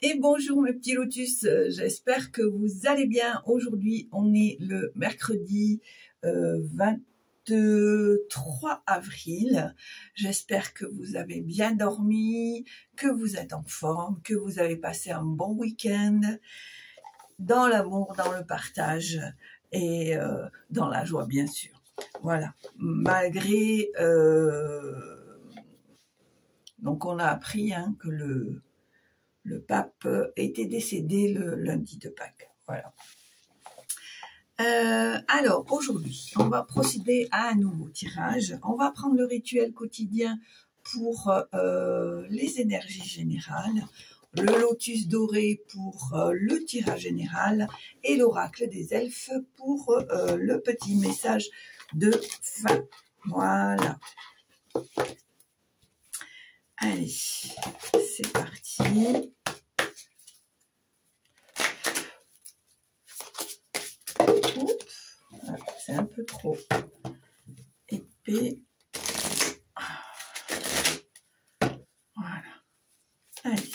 Et bonjour mes petits lotus, j'espère que vous allez bien. Aujourd'hui, on est le mercredi 23 avril. J'espère que vous avez bien dormi, que vous êtes en forme, que vous avez passé un bon week-end dans l'amour, dans le partage et dans la joie, bien sûr. Voilà, malgré... donc on a appris que le pape était décédé le lundi de Pâques. Voilà. Alors, aujourd'hui, on va procéder à un nouveau tirage. On va prendre le rituel quotidien pour les énergies générales, le lotus doré pour le tirage général et l'oracle des elfes pour le petit message de fin. Voilà. Allez, c'est parti. C'est un peu trop épais. Voilà. Allez.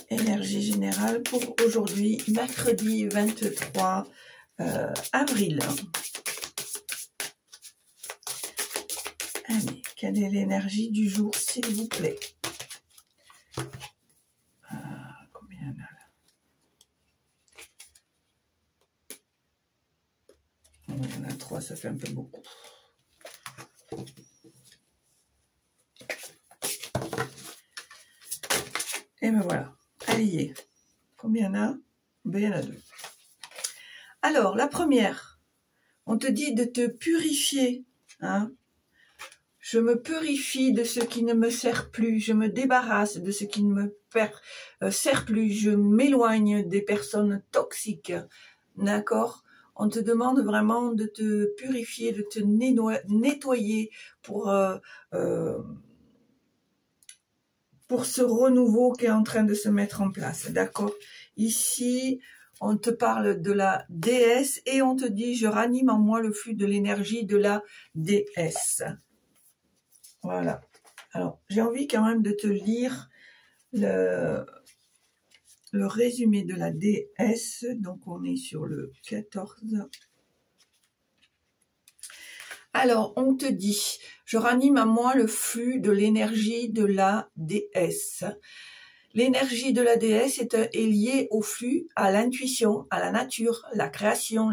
Énergie générale pour aujourd'hui, mercredi 23 avril. Allez, quelle est l'énergie du jour, s'il vous plaît? Combien il y en a là? Il y en a 3, ça fait un peu beaucoup. Et ben voilà, allié. Combien il y en a? Ben, il y en a 2. Alors, la première, on te dit de te purifier. Je me purifie de ce qui ne me sert plus. Je me débarrasse de ce qui ne me sert plus. Je m'éloigne des personnes toxiques. D'accord? On te demande vraiment de te purifier, de te nettoyer pour ce renouveau qui est en train de se mettre en place. D'accord? Ici, on te parle de la déesse et on te dit, je ranime en moi le flux de l'énergie de la déesse. Voilà. Alors, j'ai envie quand même de te lire le résumé de la déesse. Donc, on est sur le 14. Alors, on te dit, je ranime à moi le flux de l'énergie de la déesse. L'énergie de la déesse est liée au flux, à l'intuition, à la nature, la création,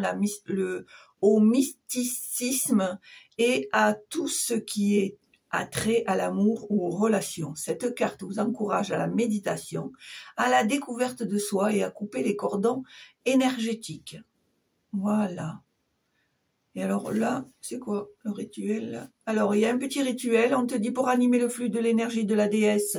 au mysticisme et à tout ce qui est attrait à l'amour ou aux relations. Cette carte vous encourage à la méditation, à la découverte de soi et à couper les cordons énergétiques. Voilà. Et alors là, c'est quoi le rituel? Alors, il y a un petit rituel, on te dit pour animer le flux de l'énergie de la déesse,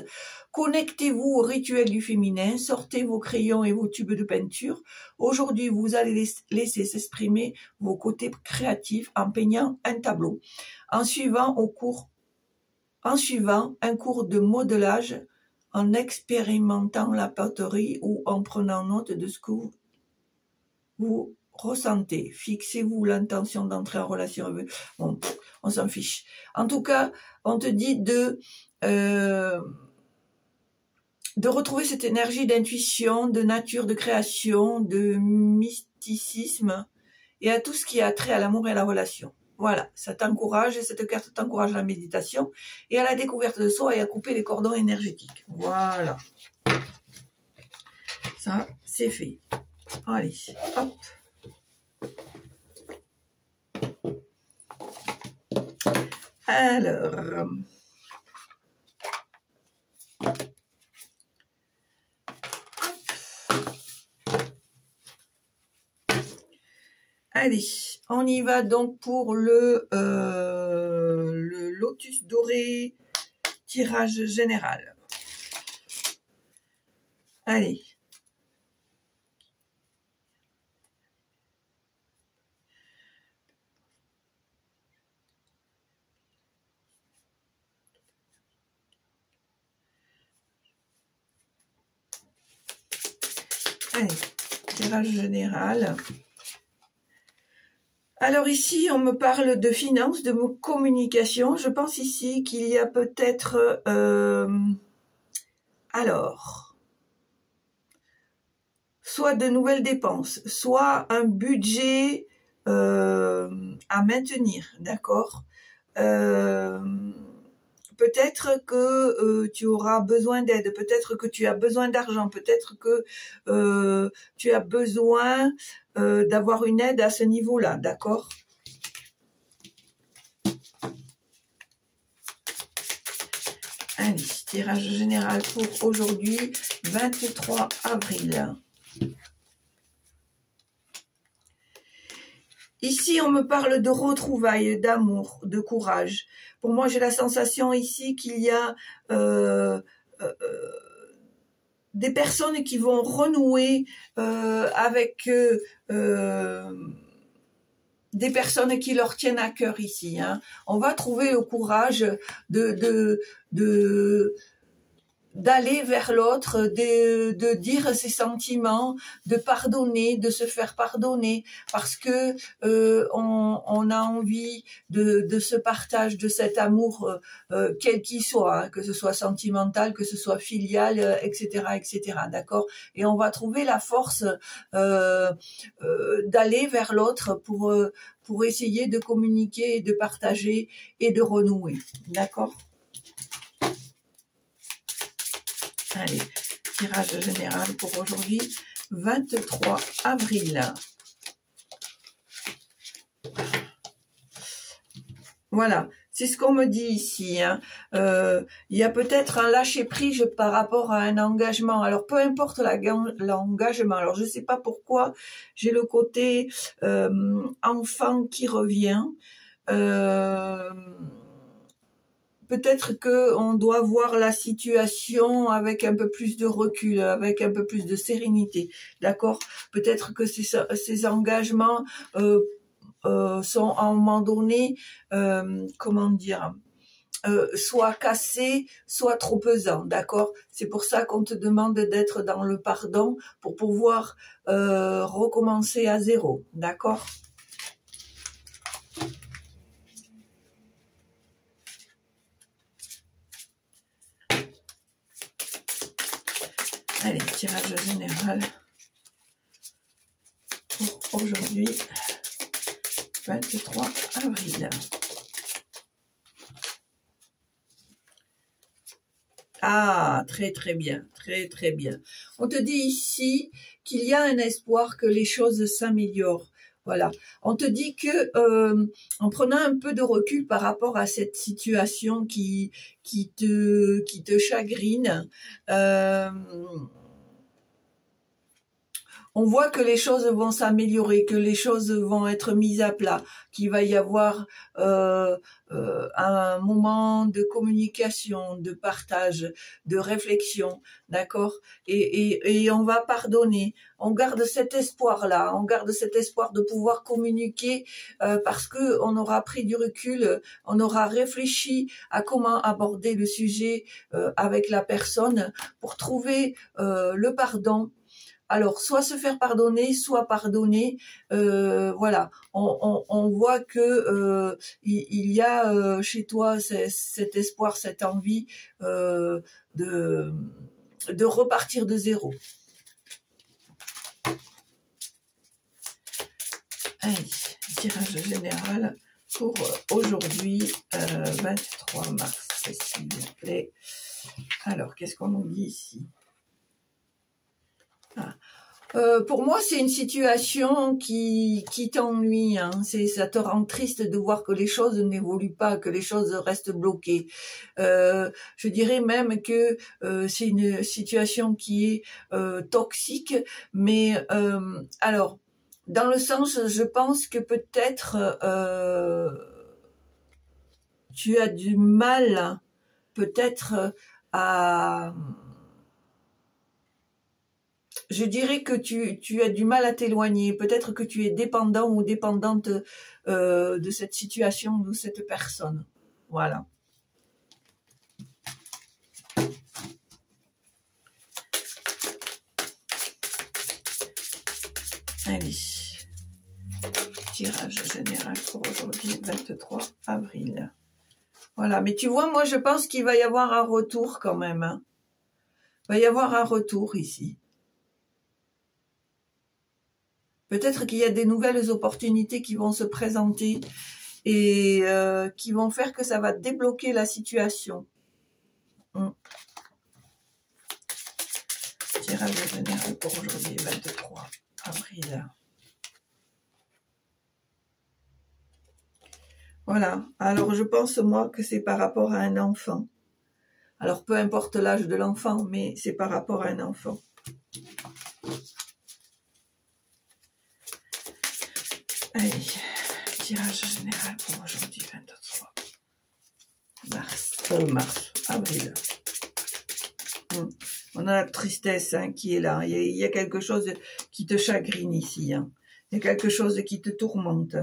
connectez-vous au rituel du féminin, sortez vos crayons et vos tubes de peinture. Aujourd'hui, vous allez laisser s'exprimer vos côtés créatifs en peignant un tableau, en suivant un cours de modelage, en expérimentant la poterie ou en prenant note de ce que vous ressentez. Fixez-vous l'intention d'entrer en relation avec... Bon, on s'en fiche. En tout cas, on te dit de retrouver cette énergie d'intuition, de nature, de création, de mysticisme et à tout ce qui a trait à l'amour et à la relation. Voilà, ça t'encourage, cette carte t'encourage à la méditation et à la découverte de soi et à couper les cordons énergétiques. Voilà. Ça, c'est fait. Allez, hop. Alors, allez, on y va donc pour le lotus doré tirage général. Allez. Allez, tirage général. Alors ici, on me parle de finances, de communication. Je pense ici qu'il y a peut-être... alors, soit de nouvelles dépenses, soit un budget à maintenir, d'accord. Peut-être que tu auras besoin d'aide, peut-être que tu as besoin d'argent, peut-être que tu as besoin d'avoir une aide à ce niveau-là, d'accord? Allez, tirage général pour aujourd'hui, 23 avril. Ici, on me parle de retrouvailles, d'amour, de courage. Pour moi, j'ai la sensation ici qu'il y a des personnes qui vont renouer avec des personnes qui leur tiennent à cœur ici. Hein. On va trouver le courage d'aller vers l'autre, de dire ses sentiments, de pardonner, de se faire pardonner, parce que on a envie de ce partage, de cet amour, quel qu'il soit, hein, que ce soit sentimental, que ce soit filial, etc., etc. D'accord. Et on va trouver la force d'aller vers l'autre pour essayer de communiquer, et de partager et de renouer. D'accord. Allez, tirage général pour aujourd'hui, 23 avril. Voilà, c'est ce qu'on me dit ici. Hein. Il y a peut-être un lâcher-prise par rapport à un engagement. Alors, peu importe l'engagement. Alors, je ne sais pas pourquoi j'ai le côté enfant qui revient. Peut-être que on doit voir la situation avec un peu plus de recul, avec un peu plus de sérénité, d'accord? Peut-être que ces engagements sont à un moment donné, comment dire, soit cassés, soit trop pesants, d'accord? C'est pour ça qu'on te demande d'être dans le pardon pour pouvoir recommencer à zéro, d'accord? Allez, tirage général pour aujourd'hui, 23 avril. Ah, très très bien, très très bien. On te dit ici qu'il y a un espoir que les choses s'améliorent. Voilà. On te dit que en prenant un peu de recul par rapport à cette situation qui te chagrine, on voit que les choses vont s'améliorer, que les choses vont être mises à plat, qu'il va y avoir un moment de communication, de partage, de réflexion, d'accord, et on va pardonner. On garde cet espoir-là, on garde cet espoir de pouvoir communiquer parce que on aura pris du recul, on aura réfléchi à comment aborder le sujet avec la personne pour trouver le pardon. Alors, soit se faire pardonner, soit pardonner. Voilà, on voit que il y a chez toi cet espoir, cette envie de repartir de zéro. Allez, tirage général pour aujourd'hui, 23 mars, s'il vous plaît. Alors, qu'est-ce qu'on nous dit ici ? Pour moi, c'est une situation qui t'ennuie. Hein. Ça te rend triste de voir que les choses n'évoluent pas, que les choses restent bloquées. Je dirais même que c'est une situation qui est toxique. Mais alors, dans le sens, je pense que peut-être tu as du mal, peut-être à... Je dirais que tu as du mal à t'éloigner. Peut-être que tu es dépendant ou dépendante de cette situation, de cette personne. Voilà. Allez. Tirage général pour aujourd'hui, 23 avril. Voilà. Mais tu vois, moi, je pense qu'il va y avoir un retour quand même. Hein. Il va y avoir un retour ici. Peut-être qu'il y a des nouvelles opportunités qui vont se présenter et qui vont faire que ça va débloquer la situation. Tirage général pour aujourd'hui, 23 avril. Voilà. Alors, je pense, moi, que c'est par rapport à un enfant. Alors, peu importe l'âge de l'enfant, mais c'est par rapport à un enfant. Allez, tirage général pour aujourd'hui, 23 mars, avril. On a la tristesse qui est là. Il y a quelque chose qui te chagrine ici. Il y a quelque chose qui te tourmente.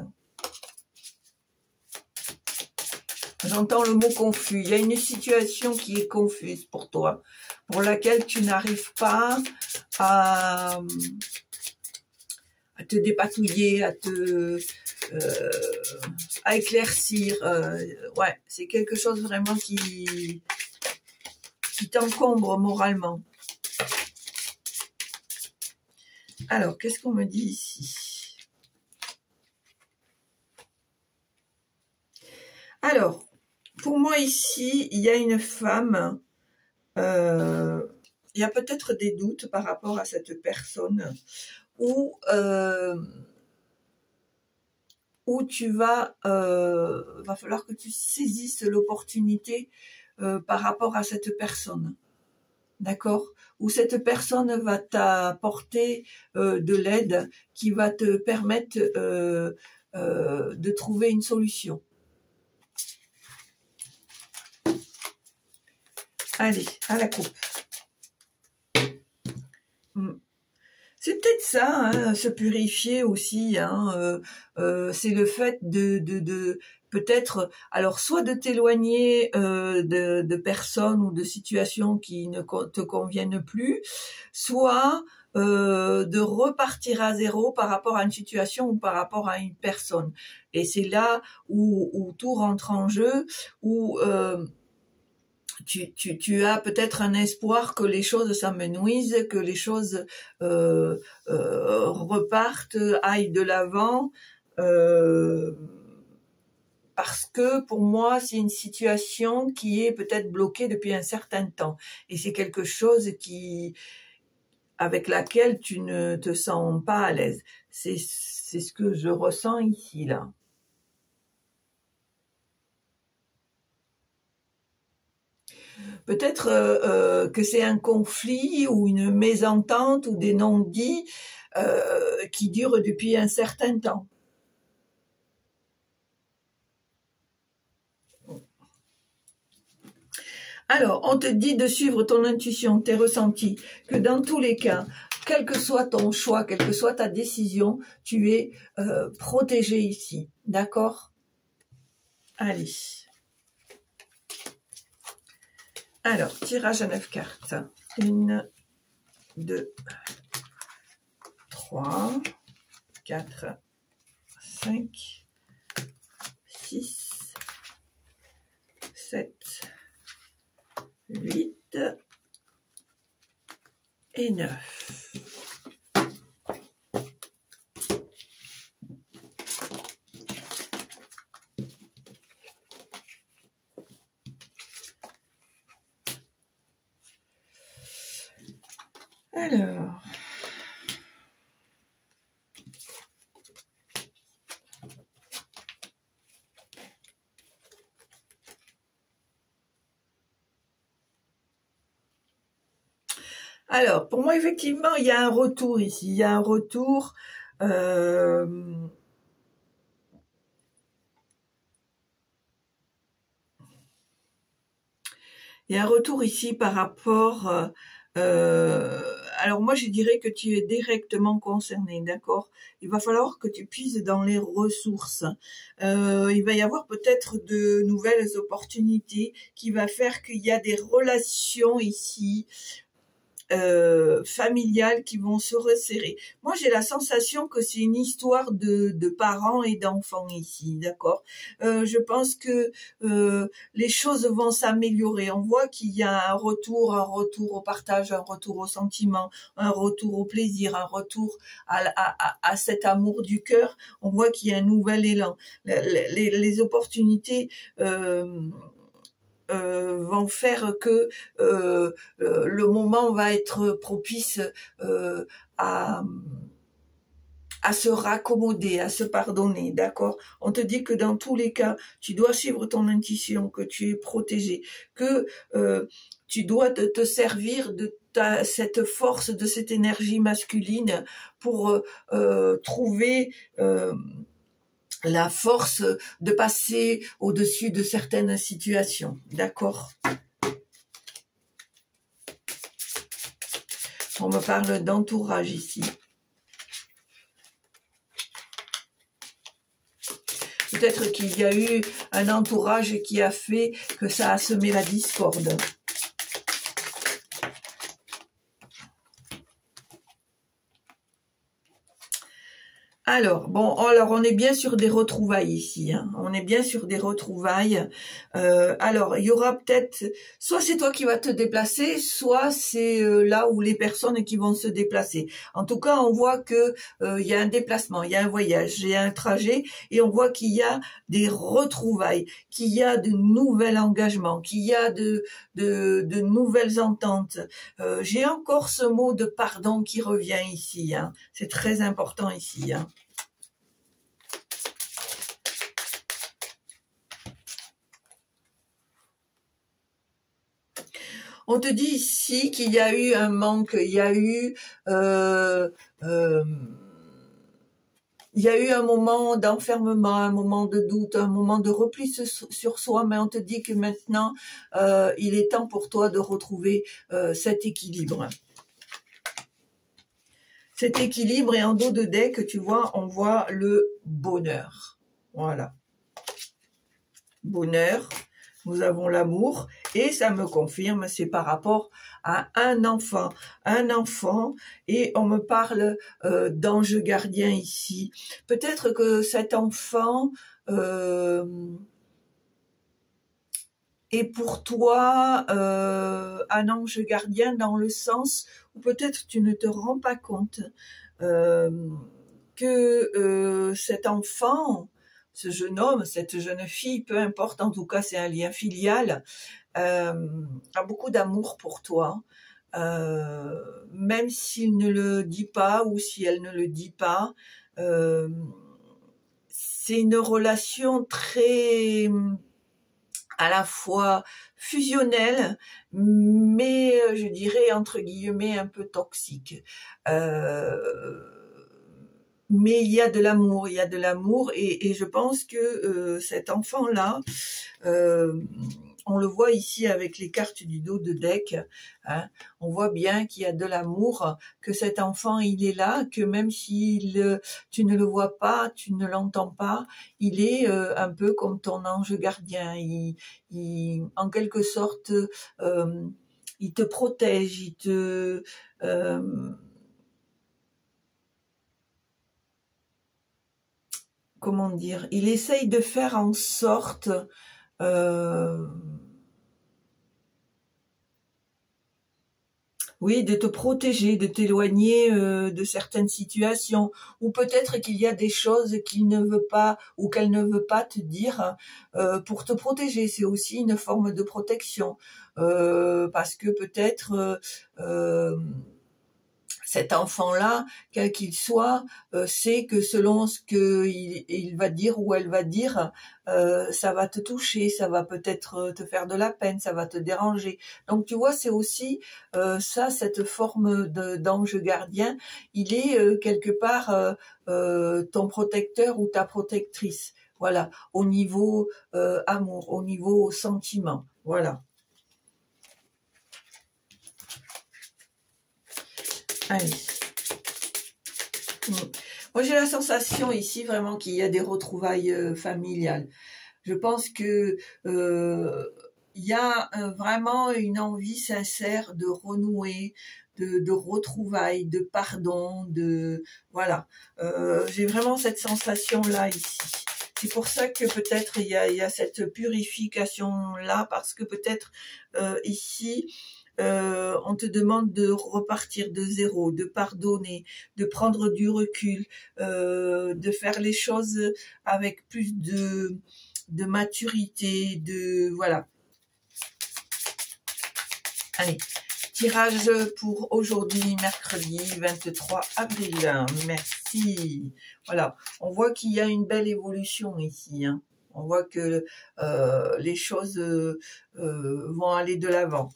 J'entends le mot confus. Il y a une situation qui est confuse pour toi, pour laquelle tu n'arrives pas à te dépatouiller, à éclaircir. Ouais, c'est quelque chose vraiment qui t'encombre moralement. Alors, qu'est-ce qu'on me dit ici? Alors, pour moi ici, il y a une femme, il y a peut-être des doutes par rapport à cette personne, où tu va falloir que tu saisisses l'opportunité par rapport à cette personne, d'accord? Où cette personne va t'apporter de l'aide qui va te permettre de trouver une solution. Allez, à la coupe. C'est peut-être ça, hein, se purifier aussi. Hein, c'est le fait de peut-être, alors soit de t'éloigner de personnes ou de situations qui ne te conviennent plus, soit de repartir à zéro par rapport à une situation ou par rapport à une personne. Et c'est là où tout rentre en jeu, où tu as peut-être un espoir que les choses s'amenuisent, que les choses repartent, aillent de l'avant, parce que pour moi, c'est une situation qui est peut-être bloquée depuis un certain temps. Et c'est quelque chose avec laquelle tu ne te sens pas à l'aise. C'est ce que je ressens ici, là. Peut-être que c'est un conflit ou une mésentente ou des non-dits qui durent depuis un certain temps. Alors, on te dit de suivre ton intuition, tes ressentis, que dans tous les cas, quel que soit ton choix, quelle que soit ta décision, tu es protégé ici. D'accord? Allez. Alors, tirage à 9 cartes. 1, 2, 3, 4, 5, 6, 7, 8 et 9. Alors, pour moi, effectivement, il y a un retour ici. Il y a un retour. Il y a un retour ici par rapport. Alors moi, je dirais que tu es directement concerné, d'accord? Il va falloir que tu puisses dans les ressources. Il va y avoir peut-être de nouvelles opportunités qui va faire qu'il y a des relations ici familiales qui vont se resserrer. Moi, j'ai la sensation que c'est une histoire de parents et d'enfants ici, d'accord. Je pense que les choses vont s'améliorer. On voit qu'il y a un retour au partage, un retour au sentiment, un retour au plaisir, un retour à cet amour du cœur. On voit qu'il y a un nouvel élan. Les opportunités vont faire que le moment va être propice à se raccommoder, à se pardonner, d'accord. On te dit que dans tous les cas, tu dois suivre ton intuition, que tu es protégé, que tu dois te servir de cette force, de cette énergie masculine pour trouver la force de passer au-dessus de certaines situations, d'accord? On me parle d'entourage ici. Peut-être qu'il y a eu un entourage qui a fait que ça a semé la discorde. Alors, bon, alors on est bien sur des retrouvailles ici, hein. On est bien sur des retrouvailles. Alors, il y aura peut-être, soit c'est toi qui vas te déplacer, soit c'est là où les personnes qui vont se déplacer. En tout cas, on voit que il y a un déplacement, il y a un voyage, il y a un trajet, et on voit qu'il y a des retrouvailles, qu'il y a de nouveaux engagements, qu'il y a de nouvelles ententes. J'ai encore ce mot de pardon qui revient ici, hein. C'est très important ici, hein. On te dit ici qu'il y a eu un manque, il y a eu un moment d'enfermement, un moment de doute, un moment de repli sur soi, mais on te dit que maintenant, il est temps pour toi de retrouver cet équilibre. Cet équilibre, et en dos de deck, tu vois, on voit le bonheur. Voilà. Bonheur. Nous avons l'amour, et ça me confirme, c'est par rapport à un enfant, et on me parle d'ange gardien ici. Peut-être que cet enfant est pour toi un ange gardien dans le sens où peut-être tu ne te rends pas compte que cet enfant, ce jeune homme, cette jeune fille, peu importe, en tout cas c'est un lien filial, a beaucoup d'amour pour toi, même s'il ne le dit pas ou si elle ne le dit pas. C'est une relation très à la fois fusionnelle, mais je dirais entre guillemets un peu toxique. Mais il y a de l'amour, et je pense que cet enfant-là, on le voit ici avec les cartes du dos de deck, hein, on voit bien qu'il y a de l'amour, que cet enfant, il est là, que même si tu ne le vois pas, tu ne l'entends pas, il est un peu comme ton ange gardien, en quelque sorte, il te protège, il te... comment dire, il essaye de faire en sorte oui, de te protéger, de t'éloigner de certaines situations, ou peut-être qu'il y a des choses qu'il ne veut pas ou qu'elle ne veut pas te dire pour te protéger. C'est aussi une forme de protection, parce que peut-être cet enfant-là, quel qu'il soit, sait que selon ce qu'il va dire ou elle va dire, ça va te toucher, ça va peut-être te faire de la peine, ça va te déranger. Donc tu vois, c'est aussi ça, cette forme d'ange gardien, il est quelque part ton protecteur ou ta protectrice. Voilà, au niveau amour, au niveau sentiment. Voilà. Allez. Moi, j'ai la sensation ici vraiment qu'il y a des retrouvailles familiales. Je pense que il y a vraiment une envie sincère de renouer, de retrouvailles, de pardon, de voilà. J'ai vraiment cette sensation-là ici. C'est pour ça que peut-être il y a cette purification-là, parce que peut-être ici, on te demande de repartir de zéro, de pardonner, de prendre du recul, de faire les choses avec plus de maturité, de voilà. Allez, tirage pour aujourd'hui, mercredi 23 avril. Merci. Voilà, on voit qu'il y a une belle évolution ici. Hein. On voit que les choses vont aller de l'avant.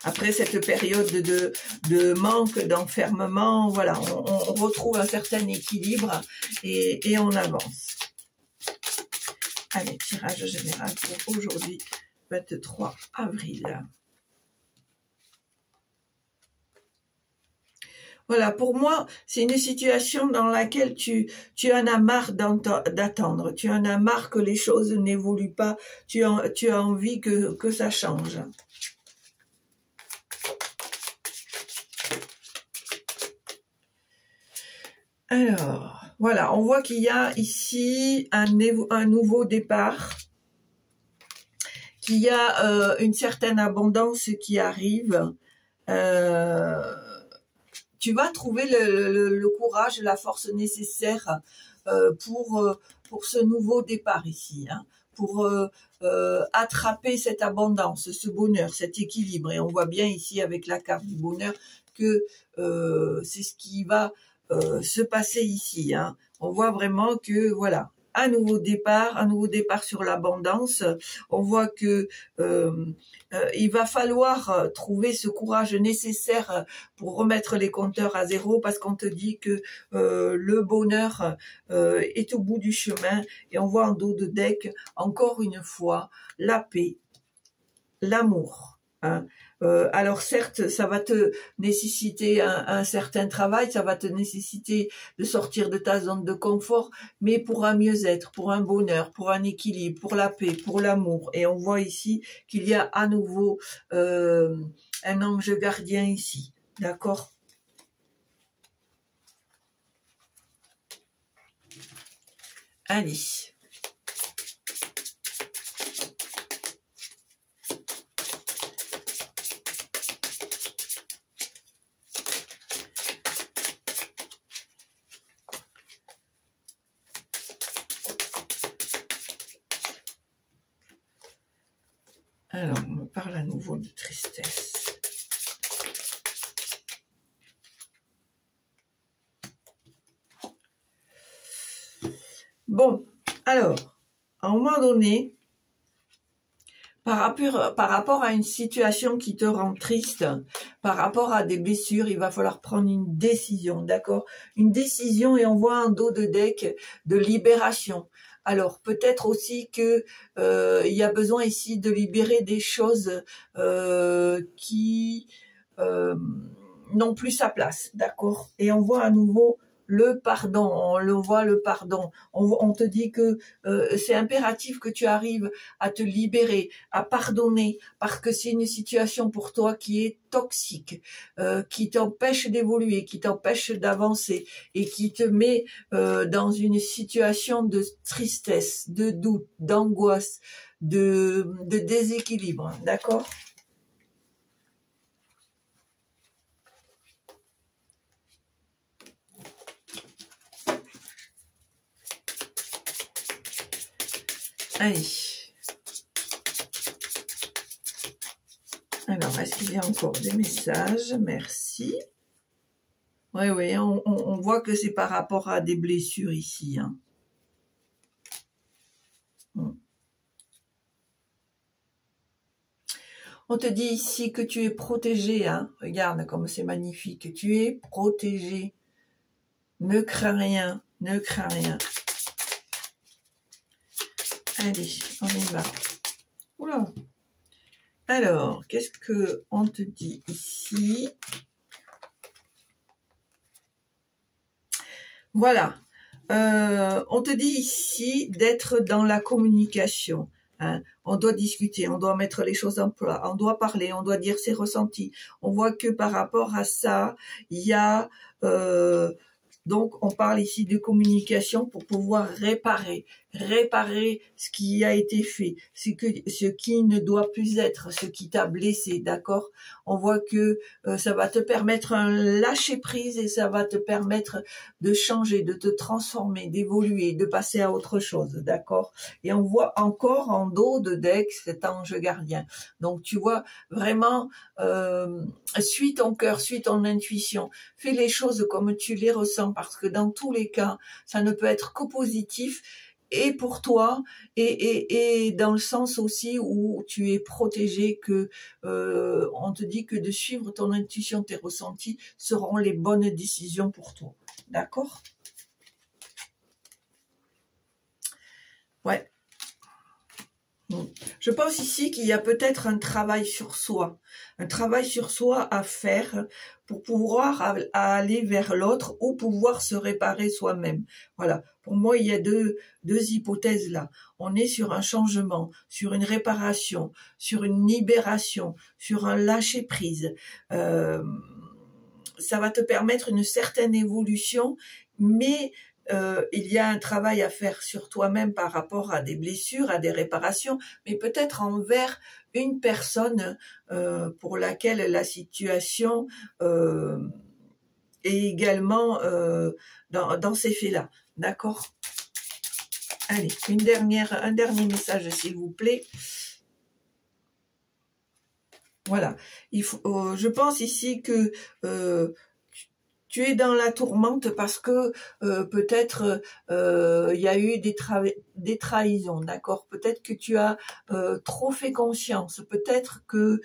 Après cette période de manque, d'enfermement, voilà, on retrouve un certain équilibre et on avance. Allez, tirage général pour aujourd'hui, 23 avril. Voilà, pour moi, c'est une situation dans laquelle tu en as marre d'attendre, tu en as marre que les choses n'évoluent pas, tu as envie que ça change. Alors, voilà, on voit qu'il y a ici un nouveau départ, qu'il y a une certaine abondance qui arrive. Tu vas trouver le courage, la force nécessaire pour ce nouveau départ ici, hein, pour attraper cette abondance, ce bonheur, cet équilibre. Et on voit bien ici avec la carte du bonheur que c'est ce qui va se passer ici. Hein. On voit vraiment que voilà, un nouveau départ sur l'abondance. On voit que il va falloir trouver ce courage nécessaire pour remettre les compteurs à zéro, parce qu'on te dit que le bonheur est au bout du chemin. Et on voit en dos de deck, encore une fois, la paix, l'amour. Hein. Alors certes, ça va te nécessiter un certain travail, ça va te nécessiter de sortir de ta zone de confort, mais pour un mieux-être, pour un bonheur, pour un équilibre, pour la paix, pour l'amour. Et on voit ici qu'il y a à nouveau un ange gardien ici, d'accord ? Allez. Alors, on me parle à nouveau de tristesse. Bon, alors, à un moment donné, par rapport à une situation qui te rend triste, par rapport à des blessures, il va falloir prendre une décision, d'accord? Une décision, et on voit un dos de deck de libération. Alors, peut-être aussi que il y a besoin ici de libérer des choses qui n'ont plus sa place, d'accord? Et on voit à nouveau le pardon, on le voit, le pardon. On te dit que c'est impératif que tu arrives à te libérer, à pardonner, parce que c'est une situation pour toi qui est toxique, qui t'empêche d'évoluer, qui t'empêche d'avancer et qui te met dans une situation de tristesse, de doute, d'angoisse, de déséquilibre, d'accord ? Allez. Alors, est-ce qu'il y a encore des messages? Merci. Oui, on voit que c'est par rapport à des blessures ici. Hein. On te dit ici que tu es protégé. Hein. Regarde comme c'est magnifique. Tu es protégé. Ne crains rien. Ne crains rien. Allez, on y va. Oula. Alors, qu'est-ce que on te dit ici? Voilà. On te dit ici d'être dans la communication. Hein. on doit discuter, on doit mettre les choses en plat, on doit parler, on doit dire ses ressentis. On voit que par rapport à ça, il y a... donc, on parle ici de communication pour pouvoir réparer ce qui a été fait, ce qui ne doit plus être, ce qui t'a blessé, d'accord? On voit que ça va te permettre un lâcher prise et ça va te permettre de changer, de te transformer, d'évoluer, de passer à autre chose, d'accord? Et on voit encore en dos de deck cet ange gardien. Donc, tu vois vraiment, suis ton cœur, suis ton intuition, fais les choses comme tu les ressens parce que dans tous les cas, ça ne peut être que positif et pour toi et dans le sens aussi où tu es protégé, que on te dit que de suivre ton intuition, tes ressentis seront les bonnes décisions pour toi. D'accord? Ouais. Je pense ici qu'il y a peut-être un travail sur soi à faire pour pouvoir aller vers l'autre ou pouvoir se réparer soi-même. Voilà. Pour moi, il y a deux hypothèses là. On est sur un changement, sur une réparation, sur une libération, sur un lâcher prise. Ça va te permettre une certaine évolution, mais il y a un travail à faire sur toi-même par rapport à des blessures, à des réparations, mais peut-être envers une personne pour laquelle la situation est également dans ces faits-là. D'accord? Allez, un dernier message, s'il vous plaît. Voilà. Je pense ici que tu es dans la tourmente parce que peut-être il y a eu des trahisons, d'accord? Peut-être que tu as trop fait confiance, peut-être que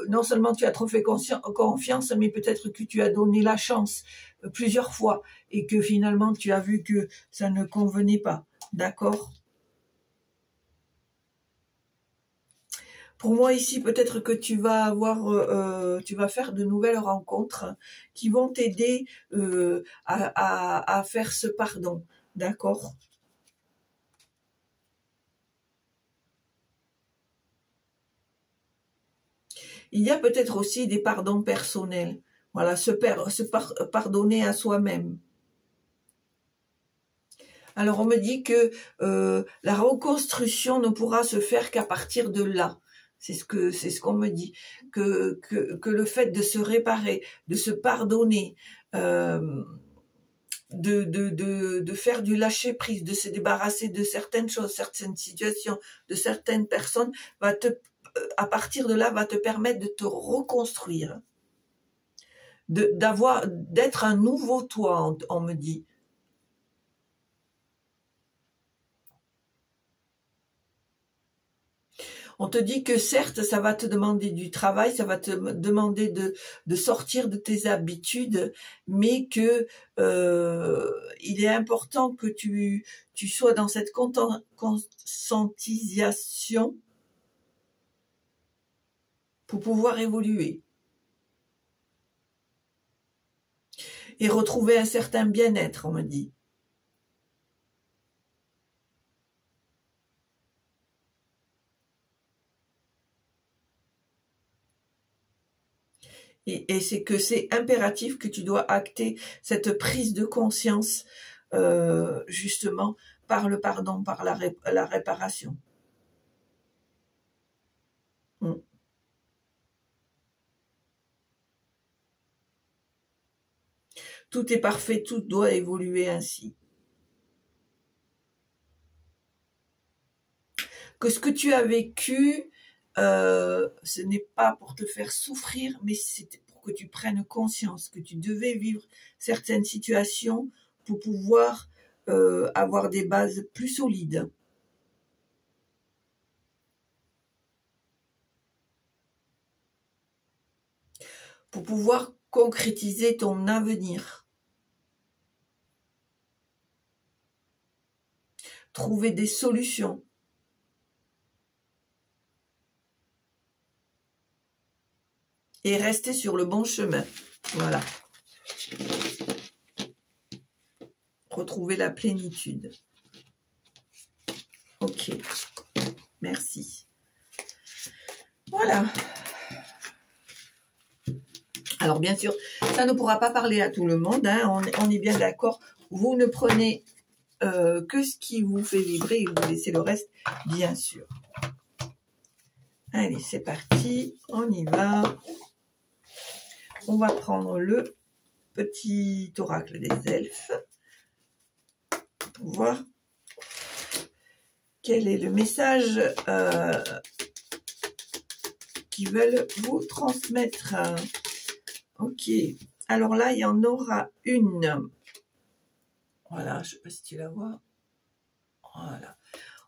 non seulement tu as trop fait confiance, mais peut-être que tu as donné la chance plusieurs fois et que finalement tu as vu que ça ne convenait pas, d'accord? Pour moi ici, peut-être que tu vas faire de nouvelles rencontres qui vont t'aider à faire ce pardon, d'accord? Il y a peut-être aussi des pardons personnels. Voilà, pardonner à soi-même. Alors on me dit que la reconstruction ne pourra se faire qu'à partir de là. C'est ce qu'on me dit, que le fait de se réparer, de se pardonner, de faire du lâcher prise, de se débarrasser de certaines choses, certaines situations, de certaines personnes, à partir de là, va te permettre de te reconstruire, d'être un nouveau toi, on me dit. On te dit que certes, ça va te demander du travail, ça va te demander de sortir de tes habitudes, mais que il est important que tu sois dans cette conscientisation pour pouvoir évoluer et retrouver un certain bien-être, on me dit. Et c'est impératif que tu dois acter cette prise de conscience, justement, par le pardon, par la réparation. Tout est parfait, tout doit évoluer ainsi. Que ce que tu as vécu, ce n'est pas pour te faire souffrir, mais c'est pour que tu prennes conscience que tu devais vivre certaines situations pour pouvoir avoir des bases plus solides. Pour pouvoir concrétiser ton avenir. Trouver des solutions. Et rester sur le bon chemin. Voilà. Retrouver la plénitude. Ok. Voilà. Alors bien sûr, ça ne pourra pas parler à tout le monde, hein, on est bien d'accord. Vous ne prenez que ce qui vous fait vibrer et vous laissez le reste, bien sûr. Allez, c'est parti, on y va. On va prendre le petit oracle des elfes pour voir quel est le message qu'ils veulent vous transmettre. Ok, alors là, il y en aura une. Voilà, je ne sais pas si tu la vois. Voilà.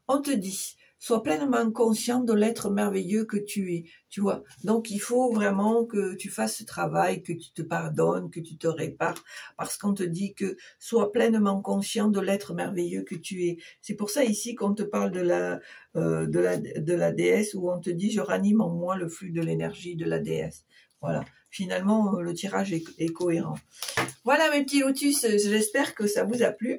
On te dit, sois pleinement conscient de l'être merveilleux que tu es. Tu vois, donc il faut vraiment que tu fasses ce travail, que tu te pardonnes, que tu te répares, parce qu'on te dit que sois pleinement conscient de l'être merveilleux que tu es. C'est pour ça ici qu'on te parle de la déesse, où on te dit, je ranime en moi le flux de l'énergie de la déesse. Voilà. Finalement, le tirage est cohérent. Voilà mes petits lotus, j'espère que ça vous a plu.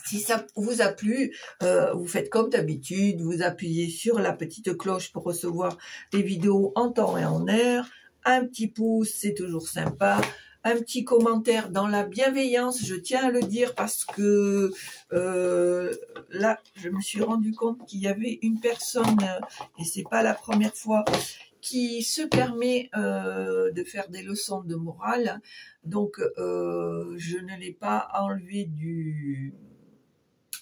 Si ça vous a plu, vous faites comme d'habitude, vous appuyez sur la petite cloche pour recevoir les vidéos en temps et en heure. Un petit pouce, c'est toujours sympa. Un petit commentaire dans la bienveillance, je tiens à le dire parce que là, je me suis rendu compte qu'il y avait une personne, et c'est pas la première fois, qui se permet de faire des leçons de morale. Donc, je ne l'ai pas enlevé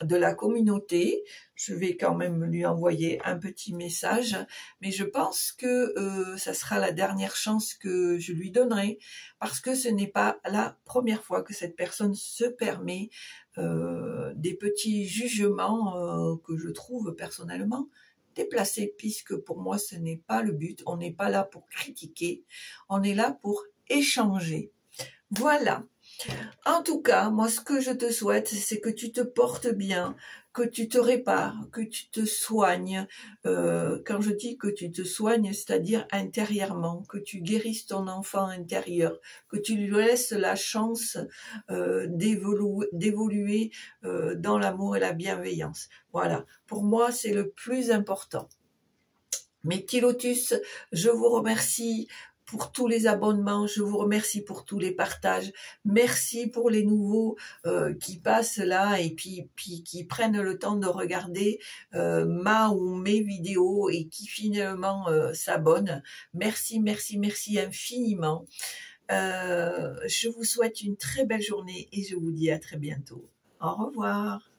de la communauté. Je vais quand même lui envoyer un petit message, mais je pense que ça sera la dernière chance que je lui donnerai, parce que ce n'est pas la première fois que cette personne se permet des petits jugements que je trouve personnellement déplacés, puisque pour moi ce n'est pas le but. On n'est pas là pour critiquer, on est là pour échanger. Voilà. En tout cas, moi, ce que je te souhaite, c'est que tu te portes bien, que tu te répares, que tu te soignes. Quand je dis que tu te soignes, c'est-à-dire intérieurement, que tu guérisses ton enfant intérieur, que tu lui laisses la chance d'évoluer dans l'amour et la bienveillance. Voilà, pour moi, c'est le plus important. Mes petits lotus, je vous remercie pour tous les abonnements, je vous remercie pour tous les partages, merci pour les nouveaux qui passent là et puis qui prennent le temps de regarder ma ou mes vidéos et qui finalement s'abonnent. Merci, merci, merci infiniment. Je vous souhaite une très belle journée et je vous dis à très bientôt. Au revoir.